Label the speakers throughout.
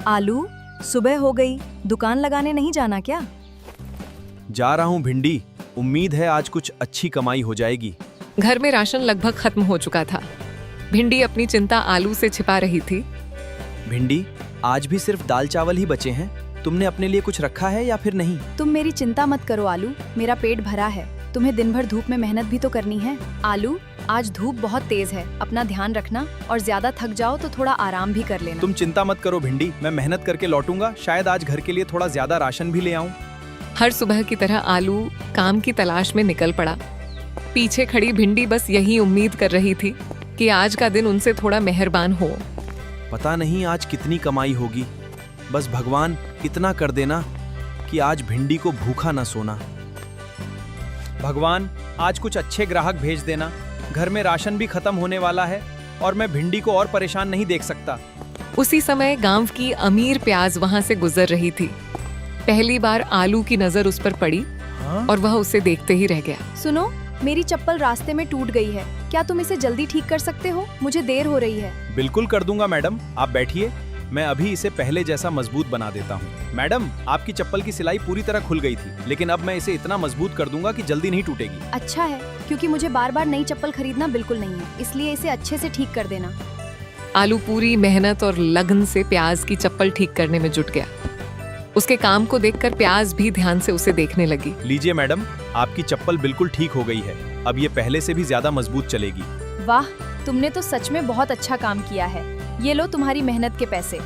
Speaker 1: आलू, सुबह हो गई, दुकान लगाने नहीं जाना क्या?
Speaker 2: जा रहा हूँ भिंडी। उम्मीद है आज कुछ अच्छी कमाई हो जाएगी।
Speaker 3: घर में राशन लगभग खत्म हो चुका था। भिंडी अपनी चिंता आलू से छिपा रही थी।
Speaker 2: भिंडी, आज भी सिर्फ दाल चावल ही बचे हैं। तुमने अपने लिए कुछ रखा है या फिर नहीं?
Speaker 1: तुम मेरी चिंता मत करो आलू, मेरा पेट भरा है। तुम्हें दिन भर धूप में मेहनत भी तो करनी है। आलू, आज धूप बहुत तेज है, अपना ध्यान रखना और ज्यादा थक जाओ तो थोड़ा आराम भी कर लेना।
Speaker 2: तुम चिंता मत करो भिंडी, मैं मेहनत करके लौटूंगा। शायद आज घर के लिए थोड़ा ज्यादा राशन भी ले आऊं।
Speaker 3: हर सुबह की तरह आलू काम की तलाश में निकल पड़ा। पीछे खड़ी भिंडी बस यही उम्मीद कर रही थी कि आज का दिन उनसे थोड़ा मेहरबान हो।
Speaker 2: पता नहीं आज कितनी कमाई होगी। बस भगवान इतना कर देना कि आज भिंडी को भूखा न सोना। भगवान, आज कुछ अच्छे ग्राहक भेज देना। घर में राशन भी खत्म होने वाला है और मैं भिंडी को और परेशान नहीं देख सकता।
Speaker 3: उसी समय गांव की अमीर प्याज वहां से गुजर रही थी। पहली बार आलू की नजर उस पर पड़ी और वह उसे देखते ही रह गया।
Speaker 1: सुनो, मेरी चप्पल रास्ते में टूट गई है, क्या तुम इसे जल्दी ठीक कर सकते हो? मुझे देर हो रही है।
Speaker 2: बिल्कुल कर दूंगा मैडम, आप बैठिए। मैं अभी इसे पहले जैसा मजबूत बना देता हूँ। मैडम, आपकी चप्पल की सिलाई पूरी तरह खुल गई थी, लेकिन अब मैं इसे इतना मजबूत कर दूंगा कि जल्दी नहीं टूटेगी।
Speaker 1: अच्छा है, क्योंकि मुझे बार बार नई चप्पल खरीदना बिल्कुल नहीं है, इसलिए इसे अच्छे से ठीक कर देना।
Speaker 3: आलू पूरी मेहनत और लगन से प्याज की चप्पल ठीक करने में जुट गया। उसके काम को देखकर प्याज भी ध्यान से उसे देखने लगी।
Speaker 2: लीजिए मैडम, आपकी चप्पल बिल्कुल ठीक हो गई है। अब ये पहले से भी ज्यादा मजबूत चलेगी।
Speaker 1: वाह, तुमने तो सच में बहुत अच्छा काम किया है। ये लो तुम्हारी मेहनत के पैसे।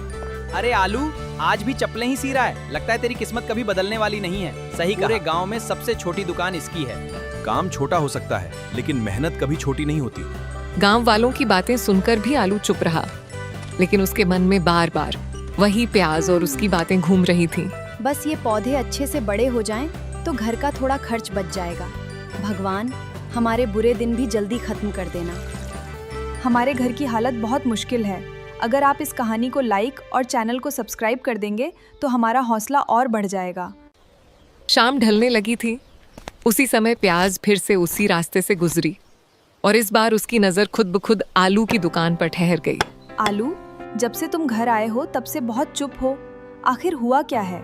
Speaker 2: अरे आलू, आज भी चप्पलें ही सी रहा है। लगता है तेरी किस्मत कभी बदलने वाली नहीं है। सही कहा। पूरे गांव में सबसे छोटी दुकान इसकी है। काम छोटा हो सकता है, लेकिन मेहनत कभी छोटी नहीं होती।
Speaker 3: गांव वालों की बातें सुनकर भी आलू चुप रहा, लेकिन उसके मन में बार बार वही प्याज और उसकी बातें घूम रही थीं।
Speaker 1: बस ये पौधे अच्छे से बड़े हो जाएं, तो घर का थोड़ा खर्च बच जाएगा। भगवान, हमारे बुरे दिन भी जल्दी खत्म कर देना। हमारे घर की हालत बहुत मुश्किल है। अगर आप इस कहानी को लाइक और चैनल को सब्सक्राइब कर देंगे तो हमारा हौसला और बढ़ जाएगा।
Speaker 3: शाम ढलने लगी थी। उसी समय प्याज फिर से उसी रास्ते से गुजरी और इस बार उसकी नजर खुद ब खुद आलू की दुकान पर ठहर गई।
Speaker 1: आलू, जब से तुम घर आए हो तब से बहुत चुप हो। आखिर हुआ क्या है?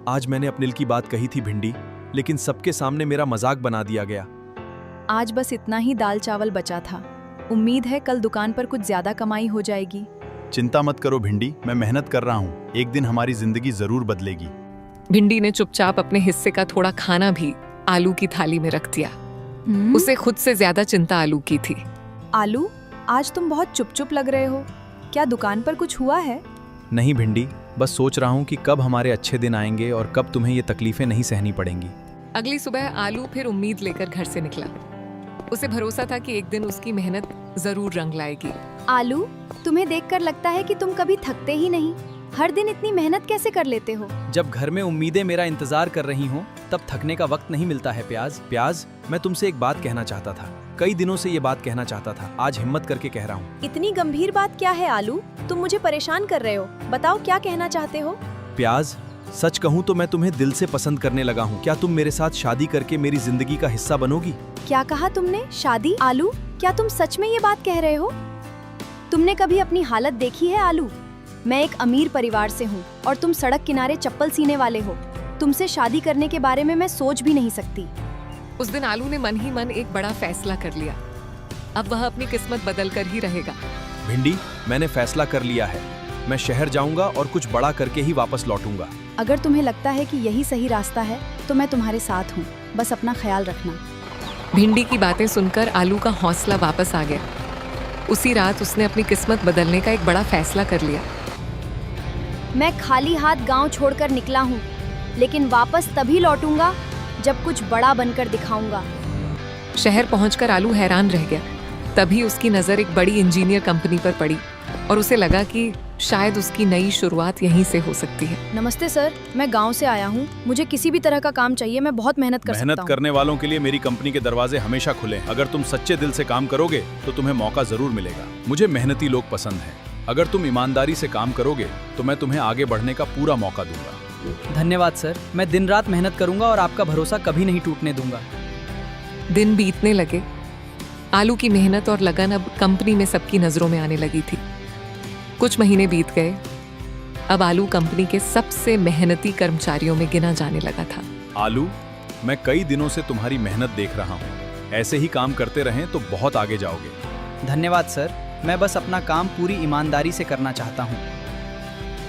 Speaker 2: आज मैंने अपने दिल की बात कही थी भिंडी, लेकिन सबके सामने मेरा मजाक बना दिया गया।
Speaker 1: आज बस इतना ही दाल चावल बचा था। उम्मीद है कल दुकान पर कुछ ज्यादा कमाई हो जाएगी।
Speaker 2: चिंता मत करो भिंडी, मैं मेहनत कर रहा हूँ। एक दिन हमारी जिंदगी जरूर बदलेगी।
Speaker 3: भिंडी ने चुपचाप अपने हिस्से का थोड़ा खाना भी आलू की थाली में रख दिया। उसे खुद से ज्यादा चिंता आलू की थी।
Speaker 1: आलू, आज तुम बहुत चुप चुप लग रहे हो। क्या दुकान पर कुछ हुआ है?
Speaker 2: नहीं भिंडी, बस सोच रहा हूँ कि कब हमारे अच्छे दिन आएंगे और कब तुम्हें ये तकलीफें नहीं सहनी पड़ेंगी।
Speaker 3: अगली सुबह आलू फिर उम्मीद लेकर घर से निकला। उसे भरोसा था कि एक दिन उसकी मेहनत जरूर रंग लाएगी।
Speaker 1: आलू, तुम्हें देखकर लगता है कि तुम कभी थकते ही नहीं। हर दिन इतनी मेहनत कैसे कर लेते हो?
Speaker 2: जब घर में उम्मीदें मेरा इंतजार कर रही हों, तब थकने का वक्त नहीं मिलता है। प्याज, मैं तुमसे एक बात कहना चाहता था। कई दिनों से ये बात कहना चाहता था। आज हिम्मत करके कह रहा हूँ।
Speaker 1: इतनी गंभीर बात क्या है आलू? तुम मुझे परेशान कर रहे हो। बताओ क्या कहना चाहते हो?
Speaker 2: प्याज, सच कहूँ तो मैं तुम्हें दिल से पसंद करने लगा हूँ। क्या तुम मेरे साथ शादी करके मेरी जिंदगी का हिस्सा बनोगी?
Speaker 1: क्या कहा तुमने? शादी? आलू, क्या तुम सच में ये बात कह रहे हो? तुमने कभी अपनी हालत देखी है आलू? मैं एक अमीर परिवार से हूँ और तुम सड़क किनारे चप्पल सीने वाले हो। तुमसे शादी करने के बारे में मैं सोच भी नहीं सकती।
Speaker 3: उस दिन आलू ने मन ही मन एक बड़ा फैसला कर लिया। अब वह अपनी किस्मत बदल कर ही रहेगा।
Speaker 2: भिंडी, मैंने फैसला कर लिया है। मैं शहर जाऊंगा और कुछ बड़ा करके ही वापस लौटूंगा।
Speaker 1: अगर तुम्हें लगता है कि यही सही रास्ता है तो मैं तुम्हारे साथ हूँ। बस अपना ख्याल रखना।
Speaker 3: भिंडी की बातें सुनकर आलू का हौसला वापस आ गया। उसी रात उसने अपनी किस्मत बदलने का एक बड़ा फैसला कर लिया।
Speaker 1: मैं खाली हाथ गांव छोड़कर निकला हूँ, लेकिन वापस तभी लौटूंगा जब कुछ बड़ा बनकर दिखाऊंगा।
Speaker 3: शहर पहुंचकर आलू हैरान रह गया। तभी उसकी नज़र एक बड़ी इंजीनियर कंपनी पर पड़ी और उसे लगा कि शायद उसकी नई शुरुआत यहीं से हो सकती है।
Speaker 1: नमस्ते सर, मैं गांव से आया हूँ। मुझे किसी भी तरह का काम चाहिए। मैं बहुत मेहनत कर सकता
Speaker 2: मेहनत
Speaker 1: हूँ।
Speaker 2: करने वालों के लिए मेरी कंपनी के दरवाजे हमेशा खुले हैं। अगर तुम सच्चे दिल से काम करोगे तो तुम्हें मौका जरूर मिलेगा। मुझे मेहनती लोग पसंद हैं। अगर तुम ईमानदारी से काम करोगे तो मैं तुम्हें आगे बढ़ने का पूरा मौका दूंगा।
Speaker 4: धन्यवाद सर, मैं दिन रात मेहनत करूंगा और आपका भरोसा कभी नहीं टूटने दूंगा।
Speaker 3: दिन बीतने लगे। आलू की मेहनत और लगन अब कंपनी में सबकी नजरों में आने लगी थी। कुछ महीने बीत गए। अब आलू कंपनी के सबसे मेहनती कर्मचारियों में गिना जाने लगा था।
Speaker 2: आलू, मैं कई दिनों से तुम्हारी मेहनत देख रहा हूँ। ऐसे ही काम करते रहें तो बहुत आगे जाओगे।
Speaker 4: धन्यवाद सर, मैं बस अपना काम पूरी ईमानदारी से करना चाहता हूँ।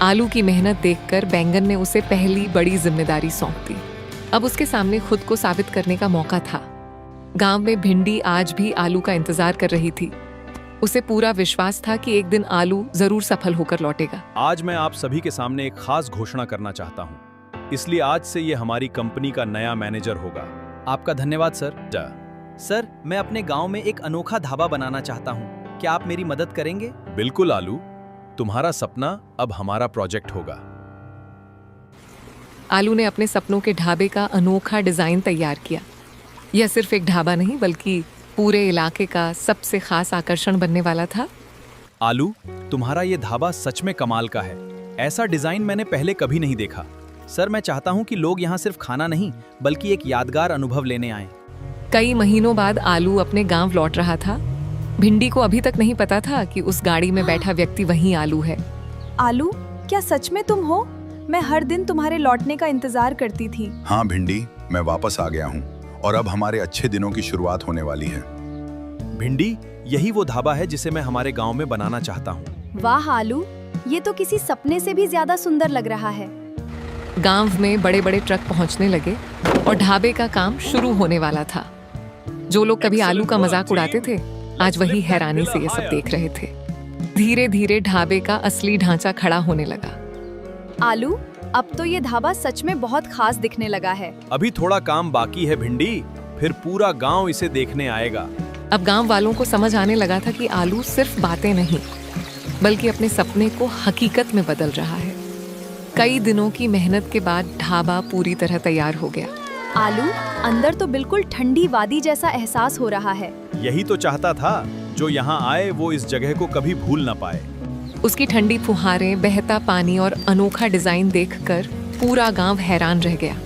Speaker 3: आलू की मेहनत देखकर बैंगन ने उसे पहली बड़ी जिम्मेदारी सौंप दी। अब उसके सामने खुद को साबित करने का मौका था। गांव में भिंडी आज भी आलू का इंतजार कर रही थी। उसे पूरा विश्वास था कि एक दिन आलू जरूर सफल होकर लौटेगा।
Speaker 2: आज मैं आप सभी के सामने एक खास घोषणा करना चाहता हूँ, इसलिए आज से ये हमारी कंपनी का नया मैनेजर होगा।
Speaker 4: आपका धन्यवाद सर।
Speaker 2: जा।
Speaker 4: सर, मैं अपने गांव में एक अनोखा ढाबा बनाना चाहता हूँ। क्या आप मेरी मदद करेंगे?
Speaker 2: बिल्कुल आलू, तुम्हारा सपना अब हमारा प्रोजेक्ट होगा।
Speaker 3: आलू ने अपने सपनों के ढाबे का अनोखा डिजाइन तैयार किया। यह सिर्फ एक ढाबा नहीं बल्कि पूरे इलाके का सबसे खास आकर्षण बनने वाला था।
Speaker 2: आलू, तुम्हारा ये ढाबा सच में कमाल का है। ऐसा डिजाइन मैंने पहले कभी नहीं देखा।
Speaker 4: सर, मैं चाहता हूँ कि लोग यहाँ सिर्फ खाना नहीं बल्कि एक यादगार अनुभव लेने आएं।
Speaker 3: कई महीनों बाद आलू अपने गांव लौट रहा था। भिंडी को अभी तक नहीं पता था कि उस गाड़ी में बैठा व्यक्ति वही आलू है।
Speaker 1: आलू, क्या सच में तुम हो? मैं हर दिन तुम्हारे लौटने का इंतजार करती थी।
Speaker 5: हाँ भिंडी, मैं वापस आ गया हूँ और अब हमारे अच्छे दिनों की शुरुआत होने वाली है।
Speaker 2: भिंडी, यही वो ढाबा है जिसे मैं हमारे गांव में बनाना चाहता हूँ।
Speaker 1: वाह आलू, ये तो किसी सपने से भी ज्यादा सुंदर लग रहा है।
Speaker 3: गांव में बड़े बड़े ट्रक पहुंचने लगे और ढाबे का काम शुरू होने वाला था। जो लोग कभी आलू का मजाक उड़ाते थे, आज वही हैरानी से ये सब देख रहे थे। धीरे धीरे ढाबे का असली ढांचा खड़ा होने लगा।
Speaker 1: आलू, अब तो ये ढाबा सच में बहुत खास दिखने लगा है।
Speaker 2: अभी थोड़ा काम बाकी है भिंडी, फिर पूरा गांव इसे देखने आएगा।
Speaker 3: अब गांव वालों को समझ आने लगा था कि आलू सिर्फ बातें नहीं बल्कि अपने सपने को हकीकत में बदल रहा है। कई दिनों की मेहनत के बाद ढाबा पूरी तरह तैयार हो गया।
Speaker 1: आलू, अंदर तो बिल्कुल ठंडी वादी जैसा एहसास हो रहा है।
Speaker 2: यही तो चाहता था, जो यहाँ आए वो इस जगह को कभी भूल ना पाए।
Speaker 3: उसकी ठंडी फुहारें, बहता पानी और अनोखा डिजाइन देखकर पूरा गांव हैरान रह गया।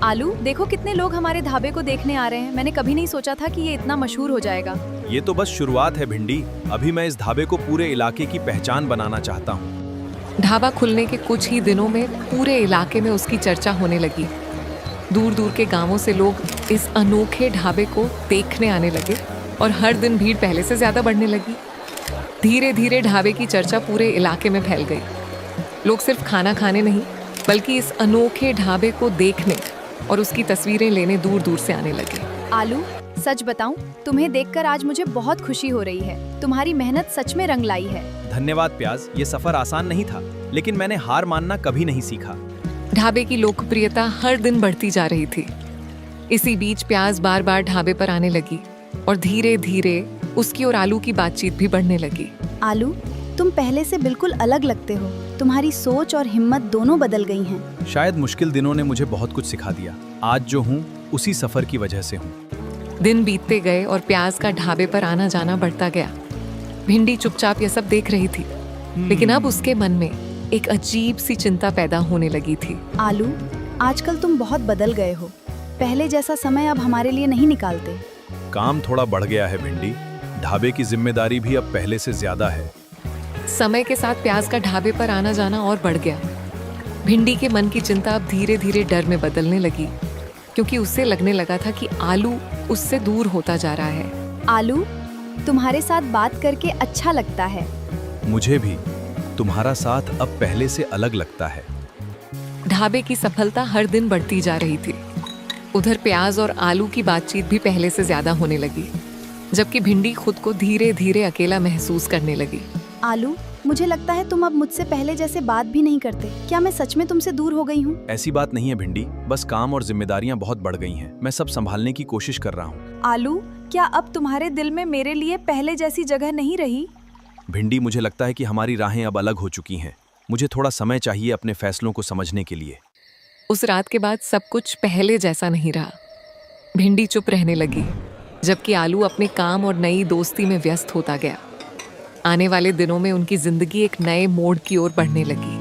Speaker 1: आलू, देखो कितने लोग हमारे ढाबे को देखने आ रहे हैं। मैंने कभी नहीं सोचा था कि ये इतना मशहूर हो जाएगा।
Speaker 2: ये तो बस शुरुआत है भिंडी। अभी मैं इस ढाबे को पूरे इलाके की पहचान बनाना चाहता हूँ।
Speaker 3: ढाबा खुलने के कुछ ही दिनों में पूरे इलाके में उसकी चर्चा होने लगी। दूर दूर के गांवों से लोग इस अनोखे ढाबे को देखने आने लगे और हर दिन भीड़ पहले से ज्यादा बढ़ने लगी। धीरे धीरे ढाबे की चर्चा पूरे इलाके में फैल गई। लोग सिर्फ खाना खाने नहीं बल्कि इस अनोखे ढाबे को देखने और उसकी तस्वीरें लेने दूर दूर से आने लगे।
Speaker 1: आलू, सच बताऊं, तुम्हें देखकर आज मुझे बहुत खुशी हो रही है। तुम्हारी मेहनत सच में रंग लाई है।
Speaker 2: धन्यवाद प्याज, ये सफर आसान नहीं था, लेकिन मैंने हार मानना कभी नहीं सीखा।
Speaker 3: ढाबे की लोकप्रियता हर दिन बढ़ती जा रही थी। इसी बीच प्याज बार बार ढाबे पर आने लगी और धीरे धीरे उसकी और आलू की बातचीत भी बढ़ने लगी।
Speaker 1: आलू, तुम पहले से बिल्कुल अलग लगते हो। तुम्हारी सोच और हिम्मत दोनों बदल गई हैं।
Speaker 2: शायद मुश्किल दिनों ने मुझे बहुत कुछ सिखा दिया। आज जो हूँ उसी सफर की वजह से हूँ।
Speaker 3: दिन बीतते गए और प्याज का ढाबे पर आना जाना बढ़ता गया। भिंडी चुपचाप यह सब देख रही थी, लेकिन अब उसके मन में एक अजीब सी चिंता पैदा होने लगी थी।
Speaker 1: आलू, आजकल तुम बहुत बदल गए हो। पहले जैसा समय अब हमारे लिए नहीं निकालते।
Speaker 2: काम थोड़ा बढ़ गया है भिंडी। ढाबे की जिम्मेदारी भी अब पहले से ज्यादा है।
Speaker 3: समय के साथ प्याज का ढाबे पर आना जाना और बढ़ गया। भिंडी के मन की चिंता अब धीरे धीरे डर में बदलने लगी, क्योंकि उससे लगने लगा था कि आलू उससे दूर होता जा रहा है।
Speaker 1: आलू, तुम्हारे साथ बात करके अच्छा लगता है।
Speaker 2: मुझे भी तुम्हारा साथ अब पहले से अलग लगता है।
Speaker 3: ढाबे की सफलता हर दिन बढ़ती जा रही थी। उधर प्याज और आलू की बातचीत भी पहले से ज्यादा होने लगी, जबकि भिंडी खुद को धीरे धीरे अकेला महसूस करने लगी।
Speaker 1: आलू, मुझे लगता है तुम अब मुझसे पहले जैसे बात भी नहीं करते। क्या मैं सच में तुमसे दूर हो गई हूँ?
Speaker 2: ऐसी बात नहीं है भिंडी, बस काम और जिम्मेदारियां बहुत बढ़ गई हैं। मैं सब संभालने की कोशिश कर रहा हूँ।
Speaker 1: आलू, क्या अब तुम्हारे दिल में मेरे लिए पहले जैसी जगह नहीं रही?
Speaker 2: भिंडी, मुझे लगता है कि हमारी राहें अब अलग हो चुकी हैं। मुझे थोड़ा समय चाहिए अपने फैसलों को समझने के लिए।
Speaker 3: उस रात के बाद सब कुछ पहले जैसा नहीं रहा। भिंडी चुप रहने लगी, जबकि आलू अपने काम और नई दोस्ती में व्यस्त होता गया। आने वाले दिनों में उनकी जिंदगी एक नए मोड़ की ओर बढ़ने लगी।